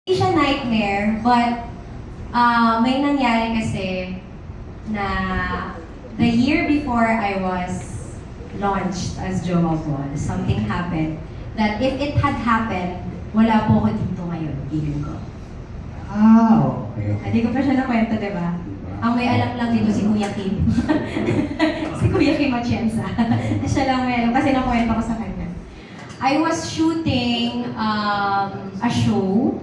Hindi siya nightmare, but may nangyari kasi na the year before I was launched as Jowa Ball, something happened that if it had happened, wala po ako dito ngayon, feeling ko. Okay. Hindi ko pa siya nakwento, di ba? Ang may alam lang dito si Kuya Kim. Si Kuya Kim Atienza. Siya lang may alam kasi nakwento ko sa kanya. I was shooting a show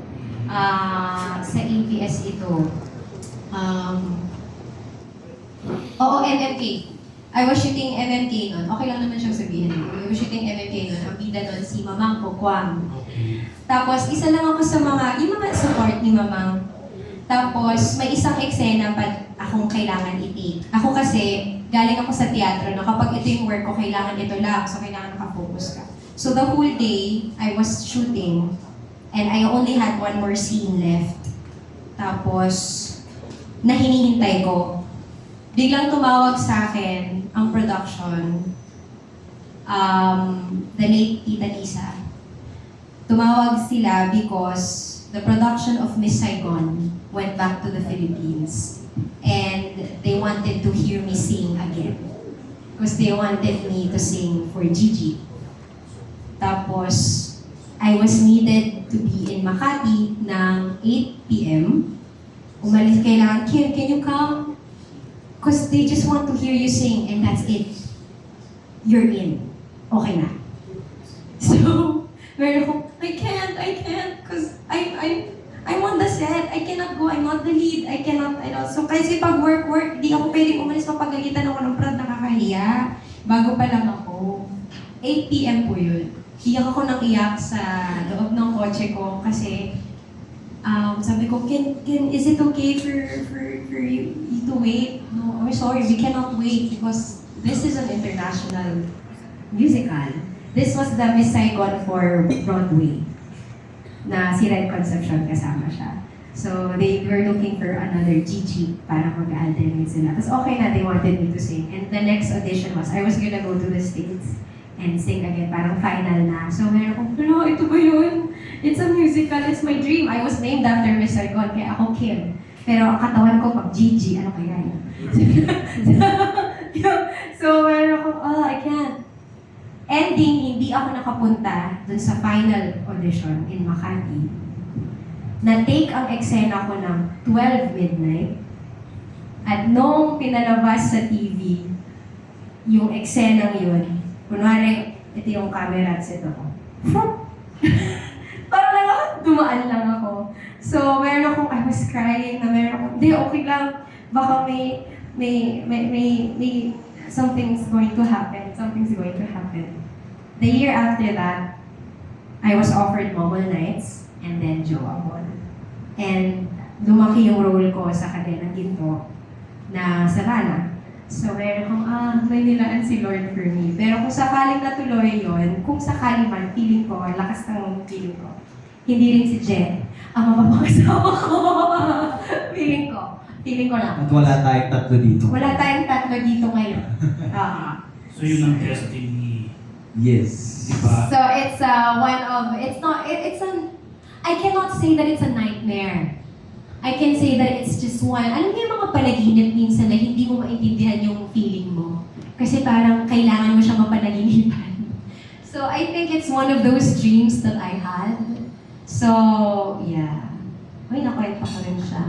sa ABS ito. MMK. I was shooting MMK nun. Okay lang naman siyang sabihin. I was shooting MMK nun. Ang bida nun si Mamang Pokwang. Tapos, isa lang ako sa yung mga support ni Mamang. Tapos, may isang eksena pa akong kailangan i-take. Ako kasi, galing ako sa teatro na kapag ito yung work ko, kailangan ito lang. So, kailangan nakafocus ka. So, the whole day, I was shooting. And I only had one more scene left. Tapos, na hinihintay ko. Biglang tumawag sa akin ang production, the late Tita Lisa. Tumawag sila because the production of Miss Saigon went back to the Philippines. And they wanted to hear me sing again. Because they wanted me to sing for Gigi. Tapos, I was needed to be in Makati ng 8 p.m. Umalis, kailangan, Kim, can you come? Because they just want to hear you sing and that's it. You're in. Okay na. So, meron akong, I can't, because I'm on the set. I cannot go, I'm not the lead. I cannot. So, kasi pag work, di ako pwedeng umalis, mapagalitan ako ng prod, nakakahiya. Bago pa lang ako. 8 p.m. po yun. Iyak ako ng iyak sa loob ng kotse ko kasi sabi ko, is it okay for you to wait? No, I'm sorry, we cannot wait because this is an international musical. This was the Miss Saigon for Broadway na si Red Concepcion kasama siya. So they were looking for another Gigi para mag-alternate sila. Tapos okay na, they wanted me to sing. And the next audition was, I was gonna go to the States and sing again, parang final na. So meron akong, hello, ito ba yun? It's a musical, it's my dream. I was named after Miss Saigon, kaya ako Kim. Pero ang katawan ko pag Gigi, ano kaya yun? So meron akong, I can't. Ending, hindi ako nakapunta dun sa final audition in Makati. Na-take ang eksena ko ng 12 midnight. At nung pinalabas sa TV, yung eksenang yun, kunwari, ito yung camera at set ako. Parang lang ako, dumaan lang ako. So, meron akong, I was crying na meron akong, hindi, okay lang. Baka may something's going to happen. Something's going to happen. The year after that, I was offered Momol Nights and then Jowa Ball. And lumaki yung role ko sa Kadenang Ginto na Savannah. So, meron akong, may nilaan si Lord for me. Pero kung sakaling natuloy yon, kung sakali man, feeling ko, lakas ng feeling ko. Hindi rin si Jen ang mapapakasawa ko. Feeling ko lang. At wala tayong tatlo dito. Wala tayong tatlo dito ngayon. So yun ang destiny, Yes. di ba? So, it's I cannot say that it's a nightmare. I can say that it's just one. Alam mo yung mga panaginip minsan na hindi mo maintindihan yung feeling mo. Kasi parang kailangan mo siya mapanaginipan. So I think it's one of those dreams that I had. So, yeah. Uy, nakwento ko rin siya.